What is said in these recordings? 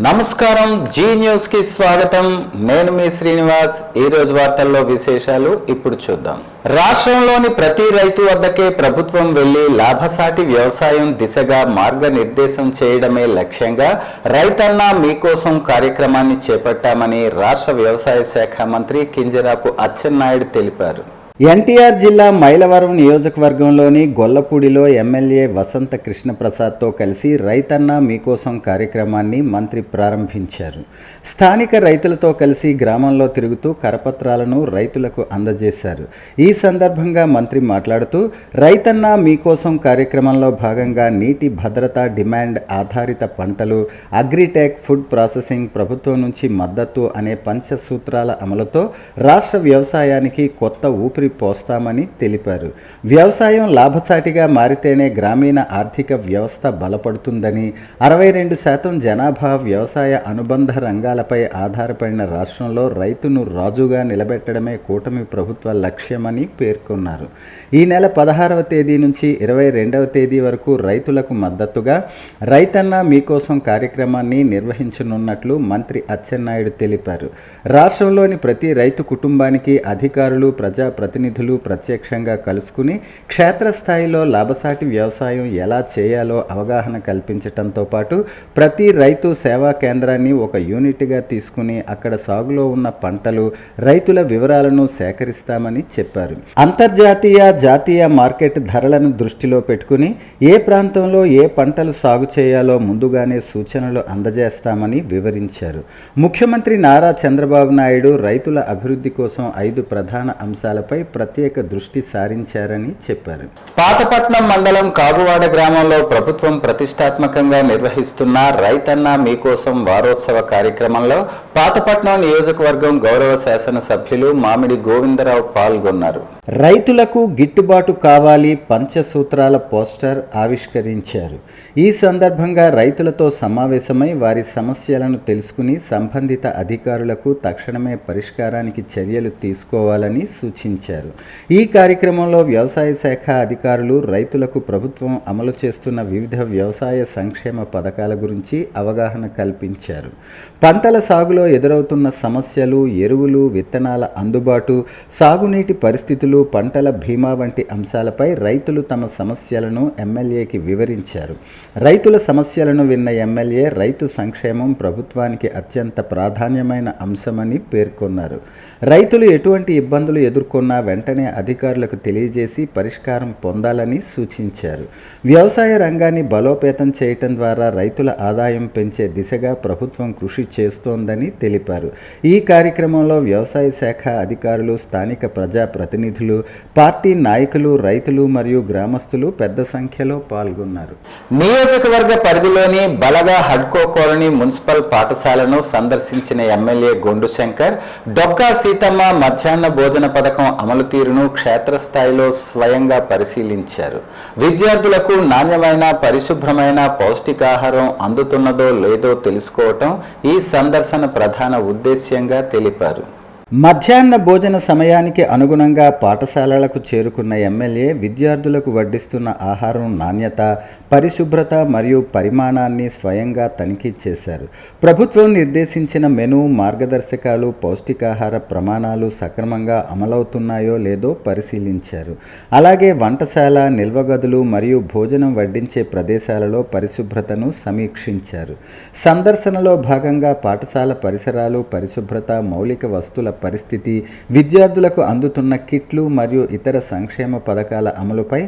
నమస్కారం, G news కి స్వాగతం. నేను మీ శ్రీనివాస్. ఈ రోజు వార్తల్లో విశేషాలు ఇప్పుడు చూద్దాం. రాష్ట్రంలోని ప్రతి రైతు వద్దకే ప్రభుత్వం వెళ్లి లాభసాటి వ్యవసాయం దిశగా మార్గనిర్దేశం చేయడమే లక్ష్యంగా రైతన్న మీకోసం కార్యక్రమాన్ని చేపట్టామని రాష్ట్ర వ్యవసాయ శాఖ మంత్రి కింజరాపు అచ్చెన్నాయుడు తెలిపారు. ఎన్టీఆర్ జిల్లా మైలవరం నియోజకవర్గంలోని గొల్లపూడిలో ఎమ్మెల్యే వసంత కృష్ణప్రసాద్తో కలిసి రైతన్న మీకోసం కార్యక్రమాన్ని మంత్రి ప్రారంభించారు. స్థానిక రైతులతో కలిసి గ్రామంలో తిరుగుతూ కరపత్రాలను రైతులకు అందజేశారు. ఈ సందర్భంగా మంత్రి మాట్లాడుతూ రైతన్న మీకోసం కార్యక్రమంలో భాగంగా నీటి భద్రత, డిమాండ్ ఆధారిత పంటలు, అగ్రిటెక్, ఫుడ్ ప్రాసెసింగ్, ప్రభుత్వం నుంచి మద్దతు అనే పంచసూత్రాల అమలుతో రాష్ట్ర వ్యవసాయానికి కొత్త ఊపిరి పోస్తామని తెలిపారు. వ్యవసాయం లాభసాటిగా మారితేనే గ్రామీణ ఆర్థిక వ్యవస్థ బలపడుతుందని, 62% జనాభా వ్యవసాయ అనుబంధ రంగాలపై ఆధారపడిన రాష్ట్రంలో రైతును రాజుగా నిలబెట్టడమే కూటమి ప్రభుత్వ లక్ష్యమని పేర్కొన్నారు. ఈ నెల 16వ తేదీ నుంచి 22వ తేదీ వరకు రైతులకు మద్దతుగా రైతన్న మీకోసం కార్యక్రమాన్ని నిర్వహించనున్నట్లు మంత్రి అచ్చెన్నాయుడు తెలిపారు. రాష్ట్రంలోని ప్రతి రైతు కుటుంబానికి అధికారులు, ప్రజాప్రతినిధులు ప్రత్యక్షంగా కలుసుకుని క్షేత్రస్థాయిలో లాభసాటి వ్యవసాయం ఎలా చేయాలో అవగాహన కల్పించడంతో పాటు ప్రతి రైతు సేవా కేంద్రాన్ని ఒక యూనిట్గా తీసుకుని అక్కడ సాగులో ఉన్న పంటలు, రైతుల వివరాలను సేకరిస్తామని చెప్పారు. అంతర్జాతీయ, జాతీయ మార్కెట్ ధరలను దృష్టిలో పెట్టుకుని ఏ ప్రాంతంలో ఏ పంటలు సాగు చేయాలో ముందుగానే సూచనలు అందజేస్తామని వివరించారు. ముఖ్యమంత్రి నారా చంద్రబాబు నాయుడు రైతుల అభివృద్ధి కోసం 5 ప్రధాన అంశాలపై ప్రత్యేక దృష్టి సారించారని చెప్పారు. పాతపట్నం మండలం కాగువాడ గ్రామంలో ప్రభుత్వం ప్రతిష్టాత్మకంగా నిర్వహిస్తున్న రైతన్న మీకోసం వారోత్సవ కార్యక్రమంలో పాతపట్నం నియోజకవర్గం గౌరవ శాసనసభ్యులు మామిడి గోవిందరావు పాల్గొన్నారు. రైతులకు గిట్టుబాటు కావాలి పంచసూత్రాల పోస్టర్ ఆవిష్కరించారు. ఈ సందర్భంగా రైతులతో సమావేశమై వారి సమస్యలను తెలుసుకుని సంబంధిత అధికారులకు తక్షణమే పరిష్కారానికి చర్యలు తీసుకోవాలని సూచించారు. ఈ కార్యక్రమంలో వ్యవసాయ శాఖ అధికారులు రైతులకు ప్రభుత్వం అమలు చేస్తున్న వివిధ వ్యవసాయ సంక్షేమ పథకాల గురించి అవగాహన కల్పించారు. పంటల సాగులో ఎదురవుతున్న సమస్యలు, ఎరువులు, విత్తనాల అందుబాటు, సాగునీటి పరిస్థితులు, పంటల బీమా వంటి అంశాలపై రైతులు తమ సమస్యలను ఎమ్మెల్యేకి వివరించారు. రైతుల సమస్యలను విన్న ఎమ్మెల్యే రైతు సంక్షేమం ప్రభుత్వానికి అత్యంత ప్రాధాన్యమైన అంశమని పేర్కొన్నారు. రైతులు ఎటువంటి ఇబ్బందులు ఎదుర్కొన్నా వెంటనే అధికారులకు తెలియజేసి పరిష్కారం పొందాలని సూచించారు. వ్యవసాయ రంగాన్ని బలోపేతం చేయటం ద్వారా రైతుల ఆదాయం పెంచే దిశగా ప్రభుత్వం కృషి చేస్తోందని తెలిపారు. ఈ కార్యక్రమంలో వ్యవసాయ శాఖ అధికారులు, స్థానిక ప్రజాప్రతినిధులు, పార్టీ నాయకులు, రైతులు మరియు గ్రామస్తులు పెద్ద సంఖ్యలో పాల్గొన్నారు. నియోజకవర్గ పరిధిలోని బలగా హడ్కో కాలనీ మున్సిపల్ పాఠశాలను సందర్శించిన ఎమ్మెల్యే గొండు శంకర్ డొక్కా సీతమ్మ మధ్యాహ్న భోజన పథకం అమలు తీరును క్షేత్రస్థాయిలో స్వయంగా పరిశీలించారు. విద్యార్థులకు నాణ్యమైన, పరిశుభ్రమైన పౌష్టికాహారం అందుతున్నదో లేదో తెలుసుకోవటం ఈ సందర్శన ప్రధాన ఉద్దేశ్యంగా తెలిపారు. మధ్యాహ్న భోజన సమయానికి అనుగుణంగా పాఠశాలలకు చేరుకున్న ఎమ్మెల్యే విద్యార్థులకు వడ్డిస్తున్న ఆహారం నాణ్యత, పరిశుభ్రత మరియు పరిమాణాన్ని స్వయంగా తనిఖీ చేశారు. ప్రభుత్వం నిర్దేశించిన మెనూ, మార్గదర్శకాలు, పౌష్టికాహార ప్రమాణాలు సక్రమంగా అమలవుతున్నాయో లేదో పరిశీలించారు. అలాగే వంటశాల, నిల్వ గదులు మరియు భోజనం వడ్డించే ప్రదేశాలలో పరిశుభ్రతను సమీక్షించారు. సందర్శనలో భాగంగా పాఠశాల పరిసరాలు, పరిశుభ్రత, మౌలిక వస్తువుల పరిస్థితి, విద్యార్థులకు అందుతున్న కిట్లు మరియు ఇతర సంక్షేమ పథకాల అమలుపై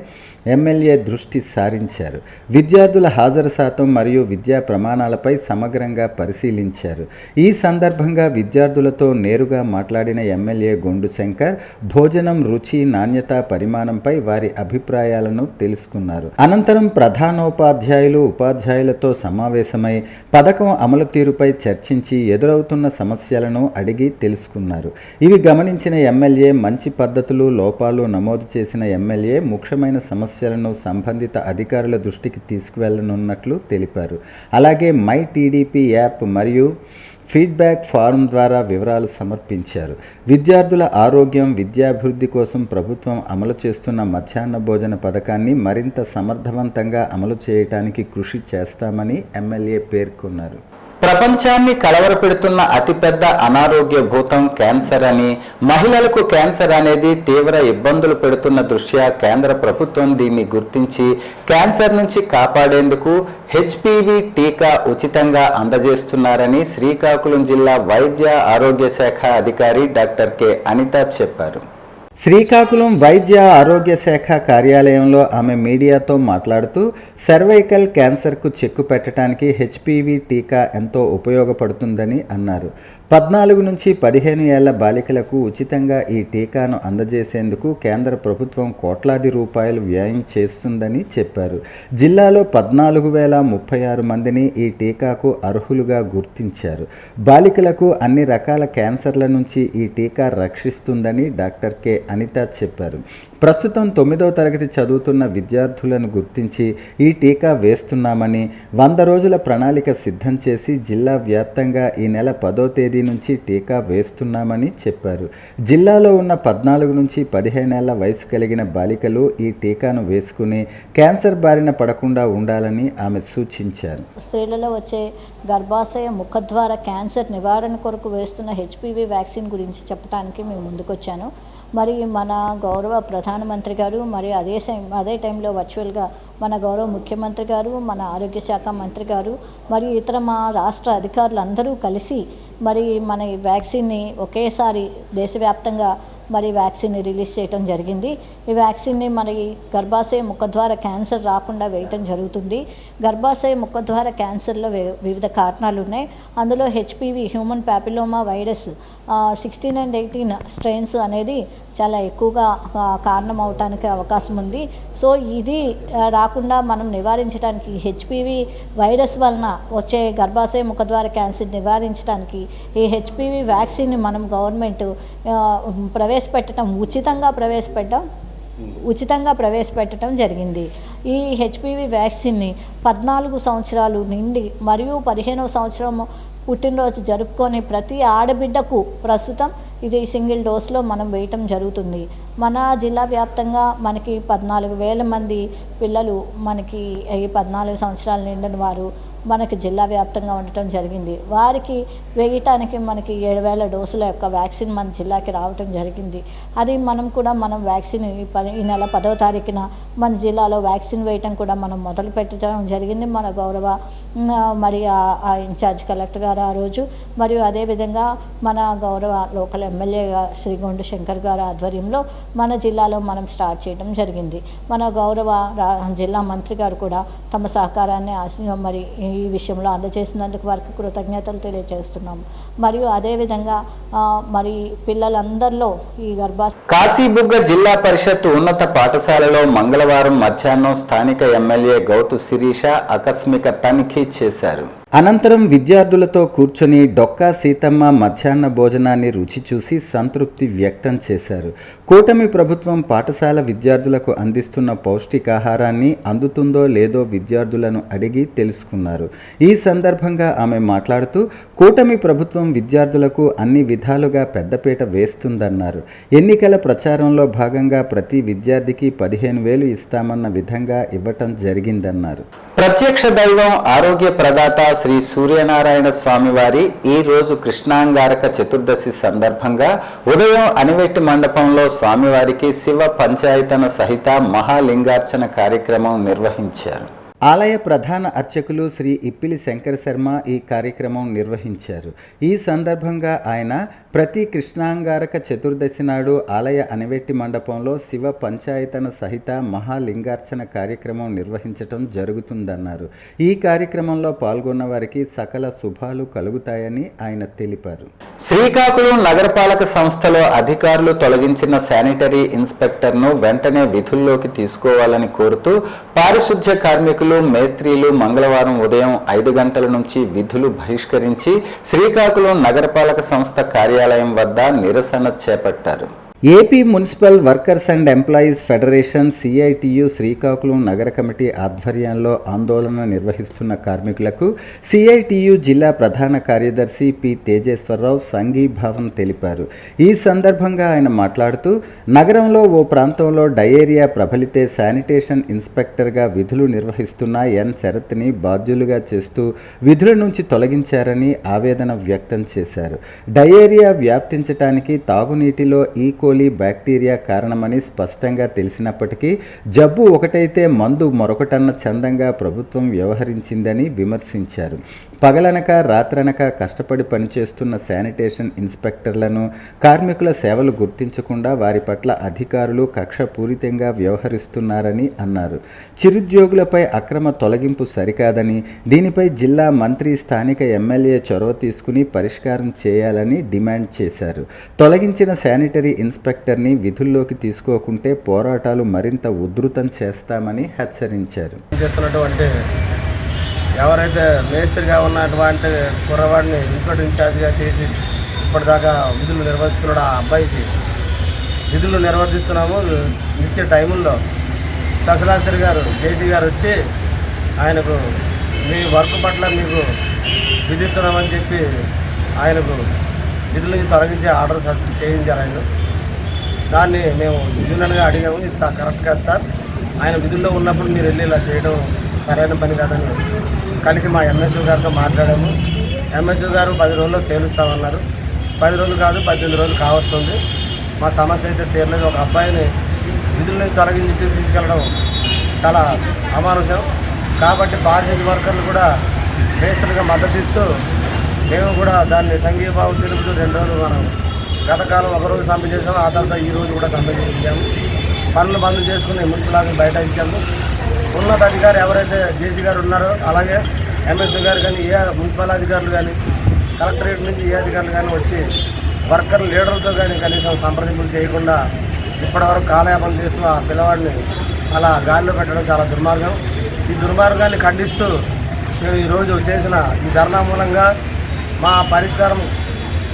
ఎమ్మెల్యే దృష్టి సారించారు. విద్యార్థుల హాజరు శాతం మరియు విద్యా ప్రమాణాలపై సమగ్రంగా పరిశీలించారు. ఈ సందర్భంగా విద్యార్థులతో నేరుగా మాట్లాడిన ఎమ్మెల్యే గొండు శంకర్ భోజనం రుచి, నాణ్యత, పరిమాణంపై వారి అభిప్రాయాలను తెలుసుకున్నారు. అనంతరం ప్రధానోపాధ్యాయులు, ఉపాధ్యాయులతో సమావేశమై పథకం అమలు తీరుపై చర్చించి ఎదురవుతున్న సమస్యలను అడిగి తెలుసుకున్నారు. ఇవి గమనించిన ఎమ్మెల్యే మంచి పద్ధతులు, లోపాలు నమోదు చేసిన ఎమ్మెల్యే ముఖ్యమైన సమస్యలను సంబంధిత అధికారుల దృష్టికి తీసుకువెళ్లనున్నట్లు తెలిపారు. అలాగే మై టీడీపీ యాప్ మరియు ఫీడ్బ్యాక్ ఫారం ద్వారా వివరాలు సమర్పించారు. విద్యార్థుల ఆరోగ్యం, విద్యాభివృద్ధి కోసం ప్రభుత్వం అమలు చేస్తున్న మధ్యాహ్న భోజన పథకాన్ని మరింత సమర్థవంతంగా అమలు చేయడానికి కృషి చేస్తామని ఎమ్మెల్యే పేర్కొన్నారు. ప్రపంచాన్ని కలవరపెడుతున్న అతిపెద్ద అనారోగ్య భూతం క్యాన్సర్ అని, మహిళలకు క్యాన్సర్ అనేది తీవ్ర ఇబ్బందులు పెడుతున్న దృష్ట్యా కేంద్ర ప్రభుత్వం దీన్ని గుర్తించి క్యాన్సర్ నుంచి కాపాడేందుకు హెచ్పివి టీకా ఉచితంగా అందజేస్తున్నారని శ్రీకాకుళం జిల్లా వైద్య ఆరోగ్య శాఖ అధికారి డాక్టర్ కె అనిత చెప్పారు. శ్రీకాకుళం వైద్య ఆరోగ్య శాఖ కార్యాలయంలో ఆమె మీడియాతో మాట్లాడుతూ సర్వైకల్ క్యాన్సర్కు చెక్కు పెట్టడానికి హెచ్పివి టీకా ఎంతో ఉపయోగపడుతుందని అన్నారు. 14 నుంచి 15 ఏళ్ల బాలికలకు ఉచితంగా ఈ టీకాను అందజేసేందుకు కేంద్ర ప్రభుత్వం కోట్లాది రూపాయలు వ్యయం చేస్తుందని చెప్పారు. జిల్లాలో 14,036 మందిని ఈ టీకాకు అర్హులుగా గుర్తించారు. బాలికలకు అన్ని రకాల క్యాన్సర్ల నుంచి ఈ టీకా రక్షిస్తుందని డాక్టర్ కె అనిత చెప్పారు. ప్రస్తుతం 9వ తరగతి చదువుతున్న విద్యార్థులను గుర్తించి ఈ టీకా వేస్తున్నామని, 100 రోజుల ప్రణాళిక సిద్ధం చేసి జిల్లా వ్యాప్తంగా ఈ నెల 10వ తేదీ నుంచి టీకా వేస్తున్నామని చెప్పారు. జిల్లాలో ఉన్న 14 నుంచి 15 ఏళ్ల వయసు కలిగిన బాలికలు ఈ టీకాను వేసుకుని క్యాన్సర్ బారిన పడకుండా ఉండాలని ఆమె సూచించారు. స్త్రీలలో వచ్చే గర్భాశయ ముఖద్వార క్యాన్సర్ నివారణ కొరకు వేస్తున్న హెచ్పివి వ్యాక్సిన్ గురించి చెప్పడానికి మేము ముందుకొచ్చాను. మరి మన గౌరవ ప్రధానమంత్రి గారు మరి అదే టైంలో వర్చువల్గా మన గౌరవ ముఖ్యమంత్రి గారు, మన ఆరోగ్య శాఖ మంత్రి గారు మరియు ఇతర మా రాష్ట్ర అధికారులందరూ కలిసి మరి మన ఈ వ్యాక్సిన్ని ఒకేసారి దేశవ్యాప్తంగా మరి వ్యాక్సిన్ని రిలీజ్ చేయడం జరిగింది. ఈ వ్యాక్సిన్ని మరి గర్భాశయ ముఖద్వార క్యాన్సర్ రాకుండా వేయటం జరుగుతుంది. గర్భాశయ ముఖద్వార క్యాన్సర్లో వివిధ కారణాలు ఉన్నాయి. అందులో HPV human papilloma virus 16 and 18 strains అనేది చాలా ఎక్కువగా కారణం అవటానికి అవకాశం ఉంది. సో ఇది రాకుండా మనం నివారించడానికి హెచ్పివి వైరస్ వలన వచ్చే గర్భాశయ ముఖద్వార క్యాన్సర్ నివారించడానికి ఈ హెచ్పివి వ్యాక్సిన్ని మనం గవర్నమెంట్ ఉచితంగా ప్రవేశపెట్టడం జరిగింది. ఈ హెచ్పివి వ్యాక్సిన్ని 14 సంవత్సరాలు నిండి మరియు 15వ సంవత్సరం పుట్టినరోజు జరుపుకొని ప్రతి ఆడబిడ్డకు ప్రస్తుతం ఇది సింగిల్ డోస్లో మనం వేయటం జరుగుతుంది. మన జిల్లా వ్యాప్తంగా మనకి 14,000 మంది పిల్లలు మనకి ఈ 14 సంవత్సరాలు నిండిన వారు మనకి జిల్లా వ్యాప్తంగా ఉండటం జరిగింది. వారికి వేయటానికి మనకి 7,000 డోసుల యొక్క వ్యాక్సిన్ మన జిల్లాకి రావటం జరిగింది. అది మనం వ్యాక్సిన్ ఈ నెల 10వ తారీఖున మన జిల్లాలో వ్యాక్సిన్ వేయటం కూడా మనం మొదలు పెట్టడం జరిగింది. మన గౌరవ మరి ఆ ఇన్ఛార్జ్ కలెక్టర్ గారు ఆ రోజు మరియు అదేవిధంగా మన గౌరవ లోకల్ ఎమ్మెల్యే శ్రీ గొండు శంకర్ గారు ఆధ్వర్యంలో మన జిల్లాలో మనం స్టార్ట్ చేయడం జరిగింది. మన గౌరవ జిల్లా మంత్రి గారు కూడా తమ సహకారాన్ని మరి ఈ విషయంలో అందజేసినందుకు వారికి కృతజ్ఞతలు తెలియజేస్తున్నాము. మరియు అదేవిధంగా మరి పిల్లలందరిలో ఈ కాశీబుగ్గ జిల్లా పరిషత్ ఉన్నత పాఠశాలలో మంగళవారం మధ్యాహ్నం స్థానిక ఎమ్మెల్యే గౌతు శిరీష ఆకస్మిక తనిఖీ చేశారు. అనంతరం విద్యార్థులతో కూర్చొని డొక్కా సీతమ్మ మధ్యాహ్న భోజనాన్ని రుచి చూసి సంతృప్తి వ్యక్తం చేశారు. కూటమి ప్రభుత్వం పాఠశాల విద్యార్థులకు అందిస్తున్న పౌష్టికాహారాన్ని అందుతుందో లేదో విద్యార్థులను అడిగి తెలుసుకున్నారు. ఈ సందర్భంగా ఆమె మాట్లాడుతూ కూటమి ప్రభుత్వం విద్యార్థులకు అన్ని విధాలుగా పెద్దపీట వేస్తుందన్నారు. ఎన్నికల ప్రచారంలో భాగంగా ప్రతి విద్యార్థికి 15,000 ఇస్తామన్న విధంగా ఇవ్వటం జరిగిందన్నారు. ప్రత్యక్ష దైవం ఆరోగ్య ప్రదాత శ్రీ సూర్యనారాయణ స్వామివారి ఈ రోజు కృష్ణాంగారక చతుర్దశి సందర్భంగా ఉదయం అనివెట్టి మండపంలో స్వామివారికి శివ పంచాయతన సహిత మహాలింగార్చన కార్యక్రమం నిర్వహించారు. ఆలయ ప్రధాన అర్చకులు శ్రీ ఇప్పిలి శంకర శర్మ ఈ కార్యక్రమం నిర్వహించారు. ఈ సందర్భంగా ఆయన ప్రతి కృష్ణాంగారక చతుర్దశి నాడు ఆలయ అనివెట్టి మండపంలో శివ పంచాయతన సహిత మహాలింగార్చన కార్యక్రమం నిర్వహించటం జరుగుతుందన్నారు. ఈ కార్యక్రమంలో పాల్గొన్న వారికి సకల శుభాలు కలుగుతాయని ఆయన తెలిపారు. శ్రీకాకుళం నగరపాలక సంస్థలో అధికారులు తొలగించిన శానిటరీ ఇన్స్పెక్టర్ను వెంటనే విధుల్లోకి తీసుకోవాలని కోరుతూ పారిశుధ్య కార్మికులు మేస్త్రీలు మంగళవారం ఉదయం 5 గంటల నుంచి విధులు బహిష్కరించి శ్రీకాకుళం నగరపాలక సంస్థ కార్యాలయం వద్ద నిరసన చేపట్టారు. AP municipal workers and employees federation CITU Srikakulam నగర కమిటీ ఆధ్వర్యంలో ఆందోళన నిర్వహిస్తున్న కార్మికులకు సిఐటియు జిల్లా ప్రధాన కార్యదర్శి పి తేజేశ్వరరావు సంఘీభావం తెలిపారు. ఈ సందర్భంగా ఆయన మాట్లాడుతూ నగరంలో ఓ ప్రాంతంలో డయేరియా ప్రబలితే శానిటేషన్ ఇన్స్పెక్టర్గా విధులు నిర్వహిస్తున్న ఎన్ శరత్ని బాధ్యులుగా చేస్తూ విధుల నుంచి తొలగించారని ఆవేదన వ్యక్తం చేశారు. డయేరియా వ్యాప్తించడానికి తాగునీటిలో బ్యాక్టీరియా కారణమని స్పష్టంగా తెలిసినప్పటికీ జబ్బు ఒకటైతే మందు మరొకటన్న చందంగా ప్రభుత్వం వ్యవహరించిందని విమర్శించారు. పగలనక రాత్రనక కష్టపడి పనిచేస్తున్న శానిటేషన్ ఇన్స్పెక్టర్లను కార్మికుల సేవలు గుర్తించకుండా వారి పట్ల అధికారులు కక్షపూరితంగా వ్యవహరిస్తున్నారని అన్నారు. చిరుద్యోగులపై అక్రమ తొలగింపు సరికాదని, దీనిపై జిల్లా మంత్రి స్థానిక ఎమ్మెల్యే చొరవ తీసుకుని పరిష్కారం చేయాలని డిమాండ్ చేశారు. తొలగించిన శానిటరీ ఇన్స్పెక్టర్ని విధుల్లోకి తీసుకోకుంటే పోరాటాలు మరింత ఉధృతం చేస్తామని హెచ్చరించారు. ఎవరైతే మేస్త్రిగా ఉన్నటువంటి కుర్రవాడిని ఇన్స్పెక్టర్ ఇన్ఛార్జిగా చేసి ఇప్పటిదాకా విధులు నిర్వర్తిస్తున్నాడు, ఆ అబ్బాయికి విధులు నిర్వర్తిస్తున్నాము ఇచ్చే టైముల్లో శాసనాధికారి గారు జేసీ గారు వచ్చి ఆయనకు మీ వర్క్ పట్ల మీకు విధిస్తున్నామని చెప్పి ఆయనకు విధుల నుంచి తొలగించే ఆర్డర్ చేయించారు. ఆయన దాన్ని మేము యూనియన్గా అడిగాము, ఇది కరెక్ట్ కాదు సార్, ఆయన విధుల్లో ఉన్నప్పుడు మీరు వెళ్ళి ఇలా చేయడం సరైన పని కాదని కలిసి మా ఎంఎస్ఓ గారితో మాట్లాడాము. ఎంఎస్ఓ గారు 10 రోజుల్లో తేలుస్తామన్నారు. 10 రోజులు కాదు 18 రోజులు కావస్తుంది. మా సమస్య అయితే తీరలేదు. ఒక అబ్బాయిని విధుల నుంచి తొలగించి తీసుకెళ్ళడం చాలా అమానుషం. కాబట్టి పారిశుద్ధ్య వర్కర్లు కూడా మేస్త్రులుగా మద్దతు ఇస్తూ మేము కూడా దాన్ని సంఘీభావం తెలుపుతూ 2 రోజులు మనం గతకాలం ఒకరోజు సమ్మె చేసాము, ఆ తర్వాత ఈ రోజు కూడా సమ్మె చేయించాము. పనులు బంద్ చేసుకుని మున్సిపల్ బయట ఇచ్చాము. ఉన్నత అధికారి ఎవరైతే జేసీ గారు ఉన్నారో, అలాగే ఎంఎస్ఓ గారు కానీ ఏ మున్సిపల్ అధికారులు కానీ కలెక్టరేట్ నుంచి ఏ అధికారులు కానీ వచ్చి వర్కర్ లీడర్లతో కానీ కనీసం సంప్రదింపులు చేయకుండా ఇప్పటివరకు కాలయాపన చేస్తూ ఆ పిల్లవాడిని అలా గాలిలో పెట్టడం చాలా దుర్మార్గం. ఈ దుర్మార్గాన్ని ఖండిస్తూ మేము ఈరోజు చేసిన ఈ ధర్నా మూలంగా మా పరిష్కారం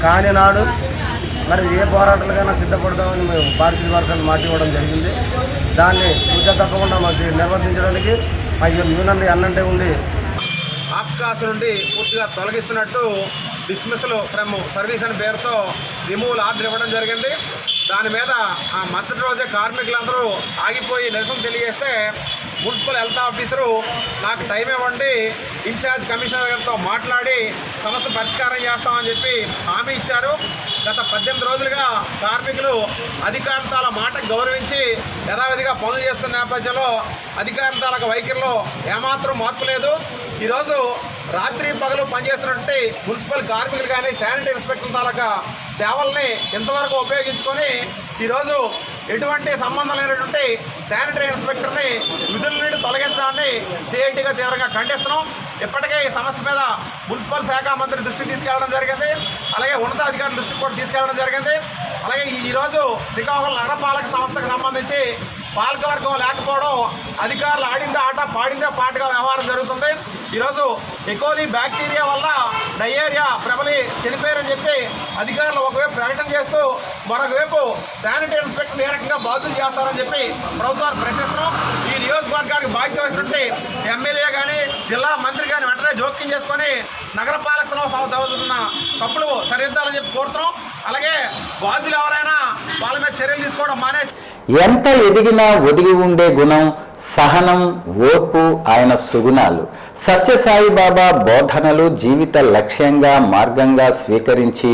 కాని నాడు మరి ఏ పోరాటాలకైనా సిద్ధపడదామని మేము పారిశుద్ధ్య వర్గాలు మాట ఇవ్వడం జరిగింది. దాన్ని సూచన తప్పకుండా మాకు నిర్వర్తించడానికి మా యూనియన్ అన్నంటే ఉండి ఆప్కాస్ నుండి పూర్తిగా తొలగిస్తున్నట్టు డిస్మిస్లు ఫ్రమ్ సర్వీస్ అని పేరుతో రిమూవల్ ఆర్డర్ ఇవ్వడం జరిగింది. దాని మీద ఆ మరుసటి రోజే కార్మికులందరూ ఆగిపోయి నిరసన తెలియజేస్తే మున్సిపల్ హెల్త్ ఆఫీసరు నాకు టైం ఇవ్వండి, ఇన్ఛార్జ్ కమిషనర్ గారితో మాట్లాడి సమస్య పరిష్కారం చేస్తామని చెప్పి హామీ ఇచ్చారు. గత 18 రోజులుగా కార్మికులు అధికారుల మాట గౌరవించి యథావిధిగా పనులు చేస్తున్న నేపథ్యంలో అధికారుల వైఖరిలో ఏమాత్రం మార్పు లేదు. ఈరోజు రాత్రి పగలు పనిచేస్తున్నటువంటి మున్సిపల్ కార్మికులు కానీ శానిటరీ ఇన్స్పెక్టర్ తాలూకా సేవల్ని ఇంతవరకు ఉపయోగించుకొని ఈరోజు ఎటువంటి సంబంధం లేనటువంటి శానిటరీ ఇన్స్పెక్టర్ని విధుల నుండి తొలగించడాన్ని సిఐటిగా తీవ్రంగా ఖండిస్తున్నాం. ఇప్పటికే ఈ సమస్య మీద మున్సిపల్ శాఖ మంత్రి దృష్టికి తీసుకెళ్లడం జరిగింది, అలాగే ఉన్నతాధికారుల దృష్టికి కూడా తీసుకెళ్లడం జరిగింది. అలాగే ఈరోజు శ్రీకాకుళం నగరపాలక సంస్థకు సంబంధించి పాలకవర్గం లేకపోవడం, అధికారులు ఆడిందే ఆట పాడిందే పాటగా వ్యవహారం జరుగుతుంది. ఈరోజు ఎకోలీ బ్యాక్టీరియా వల్ల డయేరియా ప్రబలి చనిపోయారని చెప్పి అధికారులు ఒకవైపు ప్రకటన చేస్తూ మరొక వైపు శానిటరీ ఇన్స్పెక్టర్ ఏ రకంగా బాధ్యతలు చేస్తారని చెప్పి ప్రభుత్వాన్ని ప్రశ్నిస్తున్నాం. ఈ నియోజకవర్గానికి బాధ్యత వహించినటువంటి ఎమ్మెల్యే కానీ జిల్లా మంత్రి కానీ వెంటనే జోక్యం చేసుకొని నగరపాలక సంస్థ జరుగుతున్న తప్పులు సరిదిద్దాలని చెప్పి కోరుతున్నాం. అలాగే బాధ్యులు ఎవరైనా వాళ్ళ మీద చర్యలు తీసుకోవడం మానేసి ఎంత ఎదిగినా ఒదిగి ఉండే గుణం, సహనం, ఓర్పు ఆయన సుగుణాలు. సత్యసాయిబాబా బోధనలు జీవిత లక్ష్యంగా మార్గంగా స్వీకరించి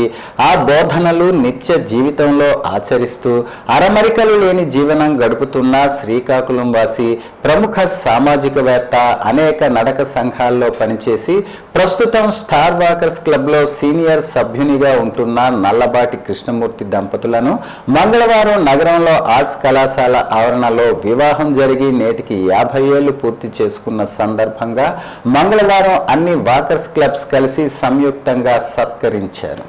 ఆ బోధనలు నిత్య జీవితంలో ఆచరిస్తూ అరమరికలు లేని జీవనం గడుపుతున్న శ్రీకాకుళం వాసి ప్రముఖ సామాజికవేత్త, అనేక నడక సంఘాల్లో పనిచేసి ప్రస్తుతం స్టార్ వాకర్స్ క్లబ్లో సీనియర్ సభ్యునిగా ఉంటున్న నల్లబాటి కృష్ణమూర్తి దంపతులను మంగళవారం నగరంలో ఆర్ట్స్ కళాశాల ఆవరణలో వివాహం జరిగి నేటికి 50 ఏళ్లు పూర్తి చేసుకున్న సందర్భంగా మంగళవారం అన్ని వాకర్స్ క్లబ్స్ కలిసి సంయుక్తంగా సత్కరించారు.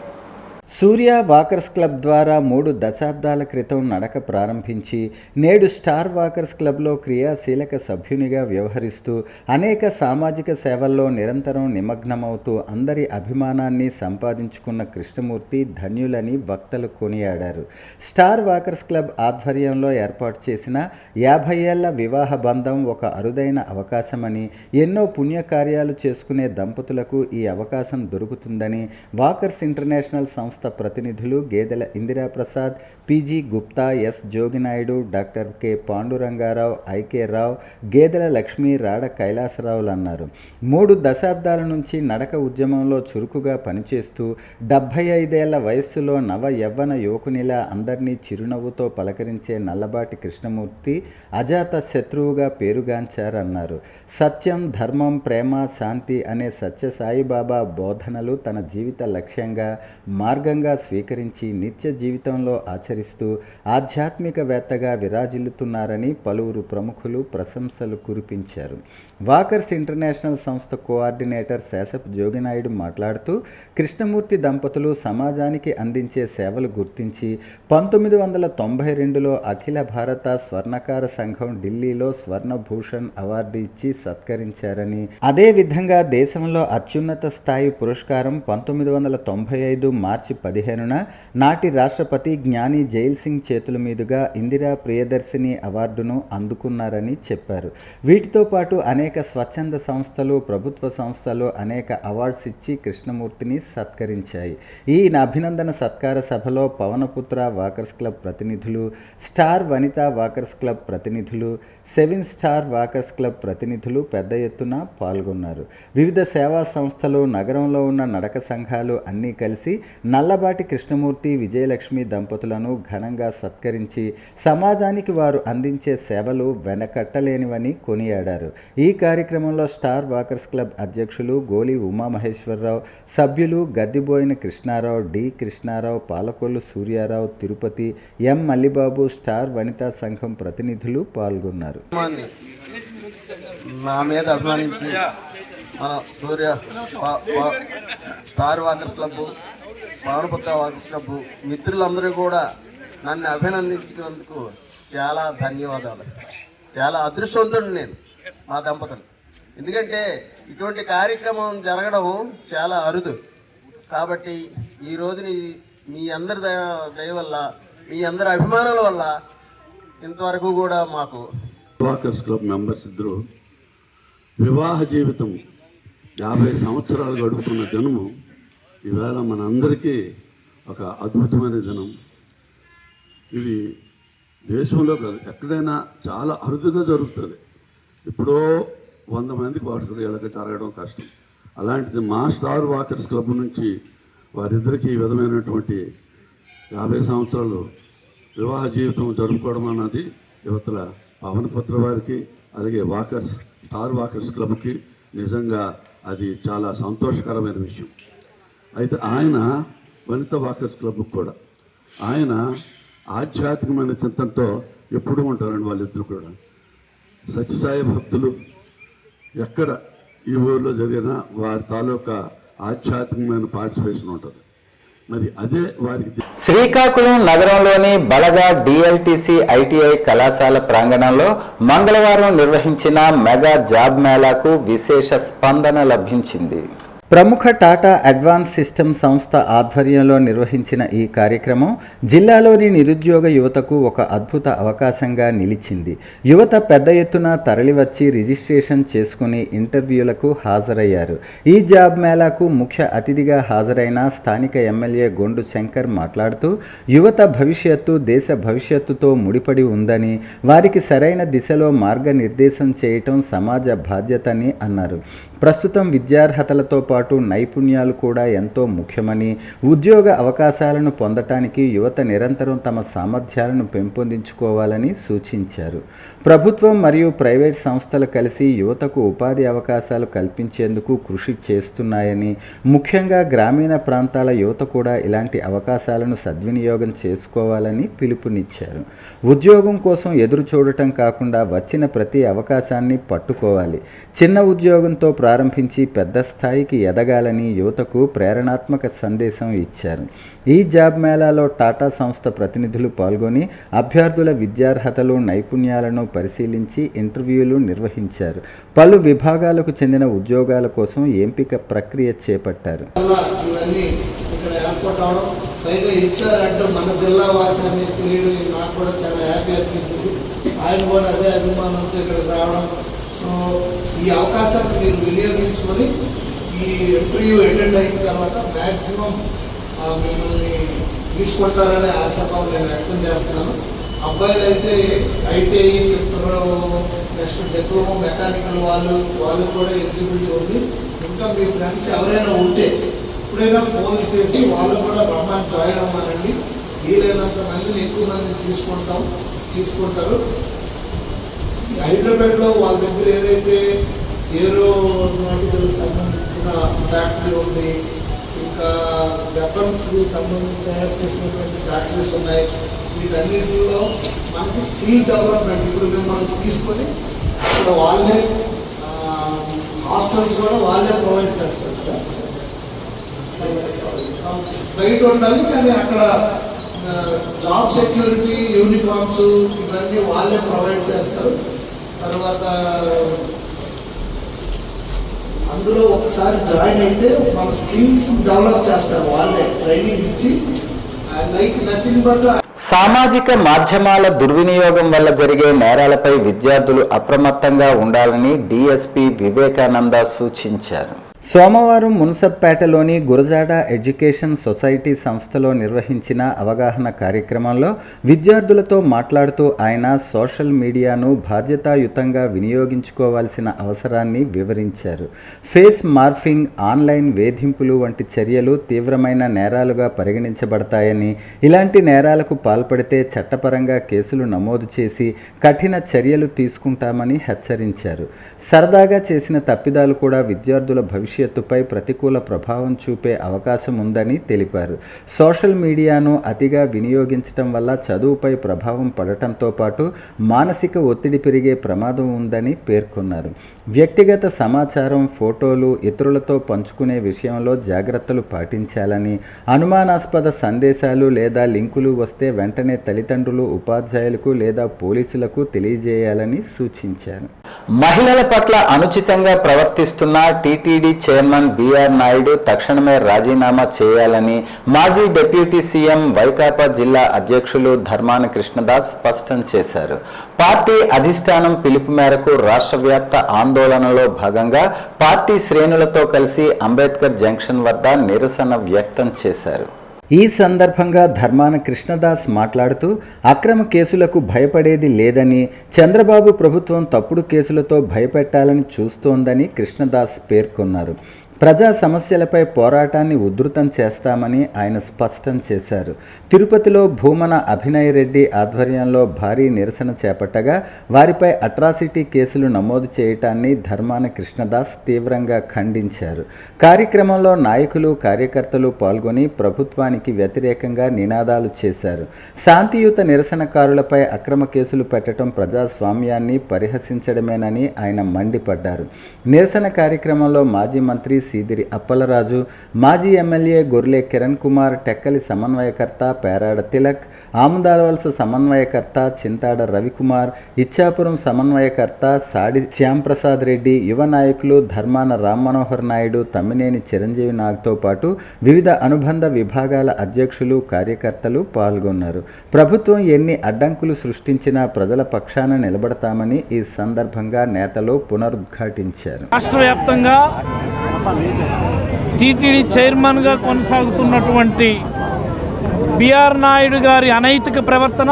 సూర్య వాకర్స్ క్లబ్ ద్వారా 3 దశాబ్దాల క్రితం నడక ప్రారంభించి నేడు స్టార్ వాకర్స్ క్లబ్లో క్రియాశీలక సభ్యునిగా వ్యవహరిస్తూ అనేక సామాజిక సేవల్లో నిరంతరం నిమగ్నమవుతూ అందరి అభిమానాన్ని సంపాదించుకున్న కృష్ణమూర్తి ధన్యులని వక్తలు కొనియాడారు. స్టార్ వాకర్స్ క్లబ్ ఆధ్వర్యంలో ఏర్పాటు చేసిన 50 ఏళ్ల వివాహ బంధం ఒక అరుదైన అవకాశమని, ఎన్నో పుణ్యకార్యాలు చేసుకునే దంపతులకు ఈ అవకాశం దొరుకుతుందని వాకర్స్ ఇంటర్నేషనల్ సంస్థ ప్రతినిధులు Gedela Indiraprasad, PG Gupta, S Joginaidu, doctor K Pandurangarao, IK Rao, Gedela Lakshmi, రాడ కైలాసరావులు అన్నారు. 3 దశాబ్దాల నుంచి నడక ఉద్యమంలో చురుకుగా పనిచేస్తూ 75 ఏళ్ల వయస్సులో నవ యవ్వన యువకునిలా అందరినీ చిరునవ్వుతో పలకరించే నల్లబాటి కృష్ణమూర్తి అజాత శత్రువుగా పేరుగాంచారన్నారు. సత్యం, ధర్మం, ప్రేమ, శాంతి అనే సత్య సాయిబాబా బోధనలు తన జీవిత లక్ష్యంగా మార్గంగా స్వీకరించి నిత్య జీవితంలో ఆచరిస్తూ ఆధ్యాత్మికవేత్తగా విరాజిల్లుతున్నారని పలువురు ప్రముఖులు ప్రశంసలు కురిపించారు. వాకర్స్ ఇంటర్నేషనల్ సంస్థ కోఆర్డినేటర్ శేషప్ జోగినాయుడు మాట్లాడుతూ కృష్ణమూర్తి దంపతులు సమాజానికి అందించే సేవలు గుర్తించి 1992లో అఖిల భారత స్వర్ణకార సంఘం ఢిల్లీలో స్వర్ణభూషణ్ అవార్డు ఇచ్చి సత్కరించారని, అదేవిధంగా దేశంలో అత్యున్నత స్థాయి పురస్కారం 1995 మార్చి 15న నాటి రాష్ట్రపతి జ్ఞాని జైల్ సింగ్ చేతుల మీదుగా ఇందిరా ప్రియదర్శిని అవార్డును అందుకున్నారని చెప్పారు. వీటితో పాటు అనేక స్వచ్ఛంద సంస్థలు, ప్రభుత్వ సంస్థలు అనేక అవార్డ్స్ ఇచ్చి కృష్ణమూర్తిని సత్కరించాయి. ఈ అభినందన సత్కార సభలో పవనపుత్ర వాకర్స్ క్లబ్ ప్రతినిధులు, స్టార్ వనిత వాకర్స్ క్లబ్ ప్రతినిధులు, 7 స్టార్ వాకర్స్ క్లబ్ ప్రతినిధులు పెద్ద ఎత్తున పాల్గొన్నారు. వివిధ సేవా సంస్థలు, నగరంలో ఉన్న నడక సంఘాలు అన్నీ కలిసి నల్లబాటి కృష్ణమూర్తి, విజయలక్ష్మి దంపతులను ఘనంగా సత్కరించి సమాజానికి వారు అందించే సేవలు వెనకట్టలేనివని కొనియాడారు. ఈ కార్యక్రమంలో స్టార్ వాకర్స్ క్లబ్ అధ్యక్షులు గోలి ఉమామహేశ్వరరావు, సభ్యులు Gaddiboina Krishnarao, D Krishnarao, Palakollu Suryarao, Tirupati, M Mallibabu, star Vanitha Sangham ప్రతినిధులు పాల్గొన్నారు. నా మీద అభిమానించి మన Surya star walkers club, Pavanaputra walkers club మిత్రులందరూ కూడా నన్ను అభినందించినందుకు చాలా ధన్యవాదాలు. చాలా అదృష్టవంతుడు నేను, మా దంపతులు. ఎందుకంటే ఇటువంటి కార్యక్రమం జరగడం చాలా అరుదు. కాబట్టి ఈ రోజుని మీ అందరి దయ వల్ల, మీ అందరి అభిమానాల వల్ల ఇంతవరకు కూడా మాకు వాకర్స్ క్లబ్ మెంబర్స్ ఇద్దరు వివాహ జీవితం 50 సంవత్సరాలు గడుపుతున్న దినము ఈవేళ మనందరికీ ఒక అద్భుతమైన దినం. ఇది దేశంలో కాదు, ఎక్కడైనా చాలా అరుదుగా జరుగుతుంది. ఎప్పుడో 100 మందికి వాడుకుని ఇళ్ళకి జరగడం కష్టం. అలాంటిది మా స్టార్ వాకర్స్ క్లబ్ నుంచి వారిద్దరికీ ఈ విధమైనటువంటి 50 సంవత్సరాలు వివాహ జీవితం జరుపుకోవడం అన్నది యువతల పవనపుత్ర వారికి, అలాగే స్టార్ వాకర్స్ క్లబ్కి నిజంగా అది చాలా సంతోషకరమైన విషయం. అయితే ఆయన వనిత వాకర్స్ క్లబ్కి కూడా ఆయన ఆధ్యాత్మికమైన చింతనతో ఎప్పుడూ ఉంటారండి. వాళ్ళిద్దరు కూడా సత్యసాయి భక్తులు. ఎక్కడ ఈ ఊరిలో జరిగినా వారి తాలూకా ఆధ్యాత్మికమైన పార్టిసిపేషన్ ఉంటుంది. మరి అదే వారికి. శ్రీకాకుళం నగరంలోని బలగా డిఎల్టీసీ ఐటీఐ కళాశాల ప్రాంగణంలో మంగళవారం నిర్వహించిన మెగా జాబ్ మేళాకు విశేష స్పందన లభించింది. ప్రముఖ టాటా అడ్వాన్స్ సిస్టమ్ సంస్థ ఆధ్వర్యంలో నిర్వహించిన ఈ కార్యక్రమం జిల్లాలోని నిరుద్యోగ యువతకు ఒక అద్భుత అవకాశంగా నిలిచింది. యువత పెద్ద ఎత్తున తరలివచ్చి రిజిస్ట్రేషన్ చేసుకుని ఇంటర్వ్యూలకు హాజరయ్యారు. ఈ జాబ్ మేళాకు ముఖ్య అతిథిగా హాజరైన స్థానిక ఎమ్మెల్యే గొండు శంకర్ మాట్లాడుతూ యువత భవిష్యత్తు దేశ భవిష్యత్తుతో ముడిపడి ఉందని, వారికి సరైన దిశలో మార్గనిర్దేశం చేయటం సమాజ బాధ్యతని అన్నారు. ప్రస్తుతం విద్యార్హతలతో పాటు నైపుణ్యాలు కూడా ఎంతో ముఖ్యమని, ఉద్యోగ అవకాశాలను పొందటానికి యువత నిరంతరం తమ సామర్థ్యాలను పెంపొందించుకోవాలని సూచించారు. ప్రభుత్వం మరియు ప్రైవేట్ సంస్థలు కలిసి యువతకు ఉపాధి అవకాశాలు కల్పించేందుకు కృషి చేస్తున్నాయని, ముఖ్యంగా గ్రామీణ ప్రాంతాల యువత కూడా ఇలాంటి అవకాశాలను సద్వినియోగం చేసుకోవాలని పిలుపునిచ్చారు. ఉద్యోగం కోసం ఎదురు చూడటం కాకుండా వచ్చిన ప్రతి అవకాశాన్ని పట్టుకోవాలి. చిన్న ఉద్యోగంతో ప్రారంభించి పెద్ద స్థాయికి ఎదగాలని యువతకు ప్రేరణాత్మక సందేశం ఇచ్చారు. ఈ జాబ్ మేళాలో టాటా సంస్థ ప్రతినిధులు పాల్గొని అభ్యర్థుల విద్యార్హతలు, నైపుణ్యాలను పరిశీలించి ఇంటర్వ్యూలు నిర్వహించారు. పలు విభాగాలకు చెందిన ఉద్యోగాల కోసం ఎంపిక ప్రక్రియ చేపట్టారు. పైగా ఇచ్చారంటే మన జిల్లా వాసి అనేది తెలియడం నాకు కూడా చాలా హ్యాపీ అనిపించింది. ఆయన కూడా అదే అభిమానంతో ఇక్కడికి రావడం. సో ఈ అవకాశాన్ని మీరు వినియోగించుకొని ఈ ఇంటర్వ్యూ అటెండ్ అయిన తర్వాత మ్యాక్సిమం మిమ్మల్ని తీసుకుంటారనే ఆశాభావం నేను వ్యక్తం చేస్తున్నాను. అబ్బాయిలు అయితే ITI, fitter, next diploma, mechanical వాళ్ళు కూడా ఎలిజిబిలిటీ ఉంది. ఇంకా మీ ఫ్రెండ్స్ ఎవరైనా ఉంటే ఎప్పుడైనా ఫోన్ చేసి వాళ్ళు కూడా రమ్మని జాయిన్ అవ్వమానండి. వీలైనంత మందిని ఎక్కువ మందిని తీసుకుంటారు. హైదరాబాద్లో వాళ్ళ దగ్గర ఏదైతే ఏరోనాటికల్ సంబంధించిన ఫ్యాక్టరీ ఉంది, ఇంకా వెపన్స్కి సంబంధించి తయారు చేసినటువంటి ఫ్యాక్టరీస్ ఉన్నాయి. వీటన్నిటిలో మనకి స్కిల్ డెవలప్మెంట్ ఇప్పుడు మిమ్మల్ని తీసుకొని ఇక్కడ వాళ్ళే హాస్టల్స్ కూడా వాళ్ళే ప్రొవైడ్ చేస్తారు కదా. బయట ఉండాలి కానీ అక్కడ జాబ్ సెక్యూరిటీ, యూనిఫామ్స్ ఇవన్నీ వాళ్ళే ప్రొవైడ్ చేస్తారు. తర్వాత అందులో ఒకసారి జాయిన్ అయితే మన స్కిల్స్ డెవలప్ చేస్తారు వాళ్ళే, ట్రైనింగ్ ఇచ్చి. లైక్ నథింగ్ బట్ సామాజిక మాధ్యమాల దుర్వినియోగం వల్ల జరిగే నేరాలపై విద్యార్థులు అప్రమత్తంగా ఉండాలని డీఎస్పీ వివేకానంద సూచించారు. సోమవారం మున్సబ్పేటలోని గురజాడ ఎడ్యుకేషన్ సొసైటీ సంస్థలో నిర్వహించిన అవగాహన కార్యక్రమంలో విద్యార్థులతో మాట్లాడుతూ ఆయన సోషల్ మీడియాను బాధ్యతాయుతంగా వినియోగించుకోవాల్సిన అవసరాన్ని వివరించారు. ఫేస్ మార్ఫింగ్, ఆన్లైన్ వేధింపులు వంటి చర్యలు తీవ్రమైన నేరాలుగా పరిగణించబడతాయని, ఇలాంటి నేరాలకు పాల్పడితే చట్టపరంగా కేసులు నమోదు చేసి కఠిన చర్యలు తీసుకుంటామని హెచ్చరించారు. సరదాగా చేసిన తప్పిదాలు కూడా విద్యార్థుల భవిష్యత్తుపై ప్రతికూల ప్రభావం చూపే అవకాశం ఉందని తెలిపారు. సోషల్ మీడియాను అతిగా వినియోగించడం వల్ల చదువుపై ప్రభావం పడటంతో పాటు మానసిక ఒత్తిడి పెరిగే ప్రమాదం ఉందని పేర్కొన్నారు. వ్యక్తిగత సమాచారం, ఫోటోలు ఇతరులతో పంచుకునే విషయంలో జాగ్రత్తలు పాటించాలని, అనుమానాస్పద సందేశాలు లేదా లింకులు వస్తే వెంటనే తల్లిదండ్రులు, ఉపాధ్యాయులకు లేదా పోలీసులకు తెలియజేయాలని సూచించారు. మహిళల పట్ల అనుచితంగా ప్రవర్తిస్తున్న టీటీడీ చైర్మన్ బిఆర్ నాయుడు తక్షణమే రాజీనామా చేయాలని మాజీ డిప్యూటీ సీఎం వైకాపా జిల్లా అధ్యక్షులు ధర్మాన కృష్ణదాస్ స్పష్టం చేశారు. పార్టీ అధిష్టానం పిలుపు మేరకు రాష్ట్ర వ్యాప్త ఆందోళనలో భాగంగా పార్టీ శ్రేణులతో కలిసి అంబేద్కర్ జంక్షన్ వద్ద నిరసన వ్యక్తం చేశారు. ఈ సందర్భంగా ధర్మాన కృష్ణదాస్ మాట్లాడుతూ అక్రమ కేసులకు భయపడేది లేదని, చంద్రబాబు ప్రభుత్వం తప్పుడు కేసులతో భయపెట్టాలని చూస్తోందని కృష్ణదాస్ పేర్కొన్నారు. ప్రజా సమస్యలపై పోరాటాన్ని ఉధృతం చేస్తామని ఆయన స్పష్టం చేశారు. తిరుపతిలో భూమన అభినయ్ రెడ్డి ఆధ్వర్యంలో భారీ నిరసన చేపట్టగా వారిపై అట్రాసిటీ కేసులు నమోదు చేయటాన్ని ధర్మాన కృష్ణదాస్ తీవ్రంగా ఖండించారు. కార్యక్రమంలో నాయకులు, కార్యకర్తలు పాల్గొని ప్రభుత్వానికి వ్యతిరేకంగా నినాదాలు చేశారు. శాంతియుత నిరసనకారులపై అక్రమ కేసులు పెట్టడం ప్రజాస్వామ్యాన్ని పరిహసించడమేనని ఆయన మండిపడ్డారు. నిరసన కార్యక్రమంలో మాజీ మంత్రి సీదిరి అప్పలరాజు, మాజీ ఎమ్మెల్యే గొర్లె కిరణ్ కుమార్, టెక్కలి సమన్వయకర్త పేరాడ తిలక్, ఆముదాలవలస సమన్వయకర్త చింతాడ రవికుమార్, ఇచ్చాపురం సమన్వయకర్త సాడి శ్యాంప్రసాద్ రెడ్డి, యువ నాయకులు ధర్మాన రామ్మనోహర్ నాయుడు, తమ్మినేని చిరంజీవి నాగ్తో పాటు వివిధ అనుబంధ విభాగాల అధ్యక్షులు, కార్యకర్తలు పాల్గొన్నారు. ప్రభుత్వం ఎన్ని అడ్డంకులు సృష్టించినా ప్రజల పక్షాన నిలబడతామని ఈ సందర్భంగా నేతలు పునరుద్ఘాటించారు. రాష్ట్ర వ్యాప్తంగా టీటీడీ చైర్మన్గా కొనసాగుతున్నటువంటి బిఆర్ నాయుడు గారి అనైతిక ప్రవర్తన,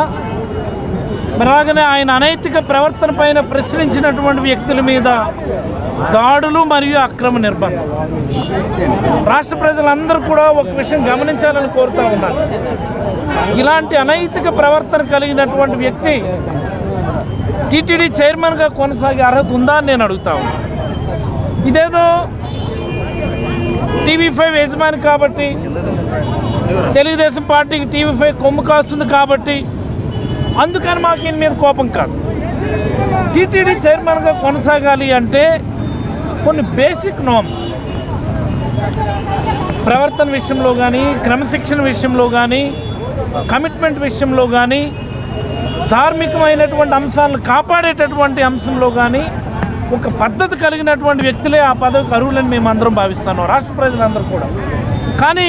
అలాగనే ఆయన అనైతిక ప్రవర్తన పైన ప్రశ్నించినటువంటి వ్యక్తుల మీద దాడులు మరియు అక్రమ నిర్బంధం. రాష్ట్ర ప్రజలందరూ కూడా ఒక విషయం గమనించాలని కోరుతూ ఉన్నారు. ఇలాంటి అనైతిక ప్రవర్తన కలిగినటువంటి వ్యక్తి టీటీడీ చైర్మన్గా కొనసాగే అర్హత ఉందా అని నేను అడుగుతా ఉన్నాను. ఇదేదో టీవీ5 యజమాని కాబట్టి, తెలుగుదేశం పార్టీకి టీవీ5 కొమ్ము కాస్తుంది కాబట్టి అందుకని మాకు ఈయన మీద కోపం కాదు. టీటీడీ చైర్మన్గా కొనసాగాలి అంటే కొన్ని బేసిక్ నార్మ్స్ ప్రవర్తన విషయంలో కానీ, క్రమశిక్షణ విషయంలో కానీ, కమిట్మెంట్ విషయంలో కానీ, ధార్మికమైనటువంటి అంశాలను కాపాడేటటువంటి అంశంలో కానీ ఒక పద్ధతి కలిగినటువంటి వ్యక్తులే ఆ పదవికి అర్హులని మేము అందరం భావిస్తున్నాం, రాష్ట్ర ప్రజలందరూ కూడా. కానీ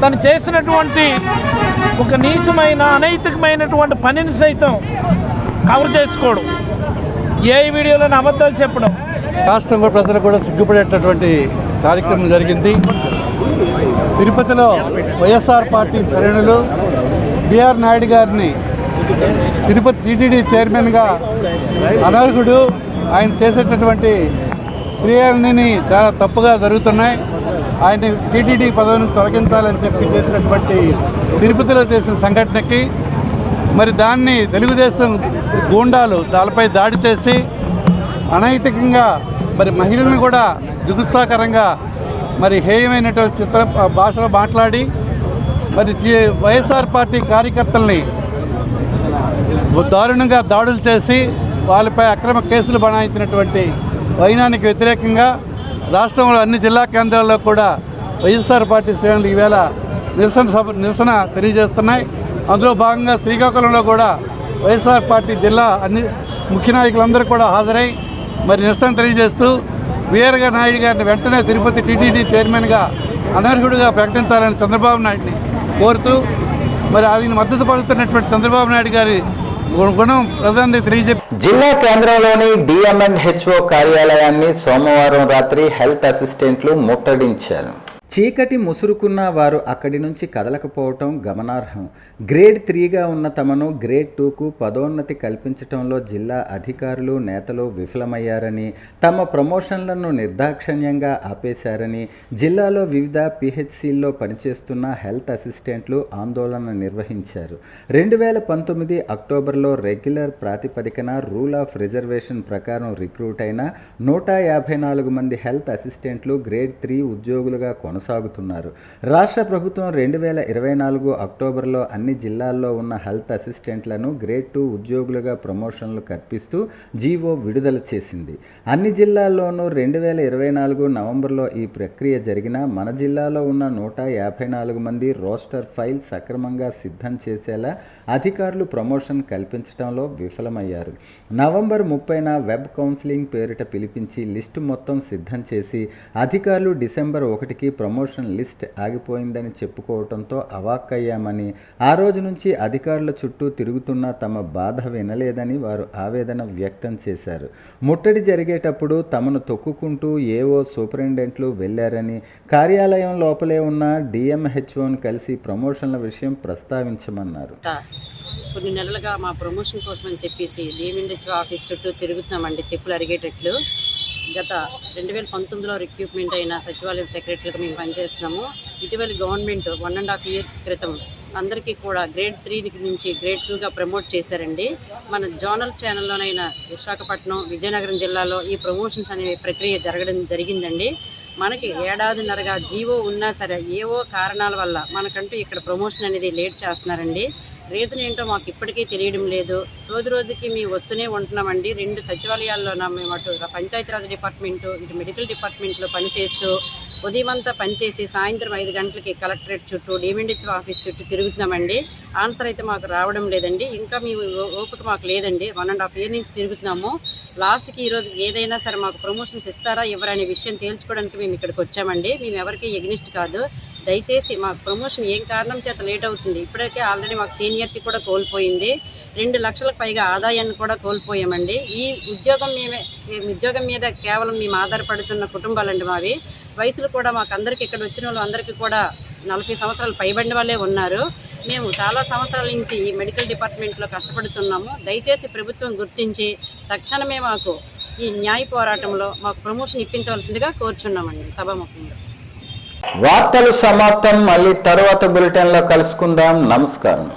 తను చేసినటువంటి ఒక నీచమైన అనైతికమైనటువంటి పనిని సైతం కవర్ చేసుకోవడం, ఏ వీడియోలోని అబద్ధాలు చెప్పడం, రాష్ట్రంలో ప్రజలు కూడా సిగ్గుపడేటటువంటి కార్యక్రమం జరిగింది. తిరుపతిలో వైఎస్ఆర్ పార్టీ శ్రేణులు బిఆర్ నాయుడు గారిని తిరుపతి టీటీడీ చైర్మన్గా అనర్హుడు, ఆయన చేసేటటువంటి క్రియలని చాలా తప్పుగా జరుగుతున్నాయి, ఆయన టీటీడీ పదవిని తొలగించాలని చెప్పి చేసినటువంటి తిరుపతిలో చేసిన సంఘటనకి మరి దాన్ని తెలుగుదేశం గూండాలు దానిపై దాడి చేసి అనైతికంగా మరి మహిళలను కూడా జుగుత్సాకరంగా మరి హేయమైనటువంటి భాషలో మాట్లాడి మరి వైఎస్ఆర్ పార్టీ కార్యకర్తల్ని దారుణంగా దాడులు చేసి వాళ్ళపై అక్రమ కేసులు బనాయించినటువంటి వైనానికి వ్యతిరేకంగా రాష్ట్రంలో అన్ని జిల్లా కేంద్రాల్లో కూడా వైఎస్ఆర్ పార్టీ శ్రేణులు ఈవేళ నిరసన తెలియజేస్తున్నాయి. అందులో భాగంగా శ్రీకాకుళంలో కూడా వైఎస్ఆర్ పార్టీ జిల్లా అన్ని ముఖ్య నాయకులందరూ కూడా హాజరై మరి నిరసన తెలియజేస్తూ బిఆర్ నాయుడు గారిని వెంటనే తిరుపతి టీటీడీ చైర్మన్గా అనర్హుడిగా ప్రకటించాలని చంద్రబాబు నాయుడిని కోరుతూ మరి ఆయన మద్దతు పలుకుతున్నటువంటి చంద్రబాబు నాయుడు గారి గుణం ప్రధాని తెలియజెప్పి జిల్లా కేంద్రంలోని డిఎంఎన్హెచ్ఓ కార్యాలయాన్ని సోమవారం రాత్రి హెల్త్ అసిస్టెంట్లు ముట్టడించారు. చీకటి ముసురుకున్న వారు అక్కడి నుంచి కదలకపోవటం గమనార్హం. గ్రేడ్ 3గా ఉన్న తమను గ్రేడ్ 2కు పదోన్నతి కల్పించడంలో జిల్లా అధికారులు నేతలు విఫలమయ్యారని, తమ ప్రమోషన్లను నిర్దాక్షణ్యంగా ఆపేశారని జిల్లాలో వివిధ పిహెచ్సిల్లో పనిచేస్తున్న హెల్త్ అసిస్టెంట్లు ఆందోళన నిర్వహించారు. 2019 అక్టోబర్లో రెగ్యులర్ ప్రాతిపదికన రూల్ ఆఫ్ రిజర్వేషన్ ప్రకారం రిక్రూట్ అయిన 154 మంది హెల్త్ అసిస్టెంట్లు గ్రేడ్ 3 ఉద్యోగులుగా కొనసాగుతున్నారు. రాష్ట్ర ప్రభుత్వం 2024 అక్టోబర్లో అన్ని జిల్లాల్లో ఉన్న హెల్త్ అసిస్టెంట్లను గ్రేడ్ 2 ఉద్యోగులుగా ప్రమోషన్లు కల్పిస్తూ జీవో విడుదల చేసింది. అన్ని జిల్లాల్లోనూ 2024 నవంబర్లో ఈ ప్రక్రియ జరిగినా మన జిల్లాలో ఉన్న 154 మంది రోస్టర్ ఫైల్ సక్రమంగా సిద్ధం చేసేలా అధికారులు ప్రమోషన్ కల్పించడంలో విఫలమయ్యారు. నవంబర్ 30న వెబ్ కౌన్సిలింగ్ పేరిట పిలిపించి లిస్టు మొత్తం సిద్ధం చేసి అధికారులు డిసెంబర్ 1కి ప్రమోషన్ లిస్ట్ ఆగిపోయిందని చెప్పుకోవడంతో అవాక్కయ్యామని, ఆ రోజు నుంచి అధికారుల చుట్టూ తిరుగుతున్న తమ బాధ వినలేదని వారు ఆవేదన వ్యక్తం చేశారు. ముట్టడి జరిగేటప్పుడు తమను తొక్కుకుంటూ ఏవో సూపరింటెండెంట్లు వెళ్లారని, కార్యాలయం లోపలే ఉన్న డిఎంహెచ్ఓను కలిసి ప్రమోషన్ల విషయం ప్రస్తావించమన్నారు. కొన్ని నెలలుగా మా ప్రమోషన్ కోసం అని చెప్పేసి డిఎంహెచ్ఓ ఆఫీస్ చుట్టూ తిరుగుతున్నామండి, చెప్పులు అరిగేటట్లు. గత 2019లో రిక్రూట్మెంట్ అయిన సచివాలయం సెక్రటరీగా మేము పనిచేస్తున్నాము. ఇటీవల గవర్నమెంట్ 1.5 year క్రితం అందరికీ కూడా గ్రేడ్ 3 నుంచి గ్రేడ్ 2గా ప్రమోట్ చేశారండి. మన జోనల్ ఛానల్లోనైనా విశాఖపట్నం, విజయనగరం జిల్లాలో ఈ ప్రమోషన్స్ అనే ప్రక్రియ జరిగిందండి. మనకి ఏడాదిన్నరగా జీవో ఉన్నా సరే ఏవో కారణాల వల్ల మనకంటూ ఇక్కడ ప్రమోషన్ అనేది లేట్ చేస్తున్నారండి. రీజన్ ఏంటో మాకు ఇప్పటికీ తెలియడం లేదు. రోజు రోజుకి మేము వస్తూనే ఉంటున్నామండి. 2 సచివాలయాల్లోన మేము అటు పంచాయతీరాజ్ డిపార్ట్మెంటు, ఇటు మెడికల్ డిపార్ట్మెంట్లో పనిచేస్తూ ఉదయం అంతా పనిచేసి సాయంత్రం 5 గంటలకి కలెక్టరేట్ చుట్టూ డిఎంహెచ్ఓ ఆఫీస్ చుట్టూ తిరుగుతున్నామండి. ఆన్సర్ అయితే మాకు రావడం లేదండి. ఇంకా మేము ఓపిక మాకు లేదండి. 1.5 year నుంచి తిరుగుతున్నాము. లాస్ట్కి ఈరోజు ఏదైనా సరే మాకు ప్రమోషన్స్ ఇస్తారా ఇవ్వరనే విషయం తేల్చుకోవడానికి మేము ఇక్కడికి వచ్చామండి. మేము ఎవరికి ఎగ్నిస్ట్ కాదు. దయచేసి మాకు ప్రమోషన్ ఏం కారణం చేత లేట్ అవుతుంది. ఇప్పటికే ఆల్రెడీ మాకు సీనియారిటీ కూడా కోల్పోయింది. 2 లక్షలకు పైగా ఆదాయాన్ని కూడా కోల్పోయామండి. ఈ ఉద్యోగం మీద కేవలం మేము ఆధారపడుతున్న కుటుంబాలండి మావి. వయసులు కూడా మాకు అందరికీ ఇక్కడ వచ్చిన వాళ్ళు అందరికీ కూడా 40 సంవత్సరాలు పైబడిన వాళ్ళే ఉన్నారు. మేము చాలా సంవత్సరాల నుంచి ఈ మెడికల్ డిపార్ట్మెంట్లో కష్టపడుతున్నాము. దయచేసి ప్రభుత్వం గుర్తించి తక్షణమే మాకు ఈ న్యాయ పోరాటంలో మాకు ప్రమోషన్ ఇప్పించవలసిందిగా కోరుచున్నామండి సభాముఖంగా. వార్తలు సమాప్తం. మళ్ళీ తర్వాత బులెటిన్లో కలుసుకుందాం. నమస్కారం.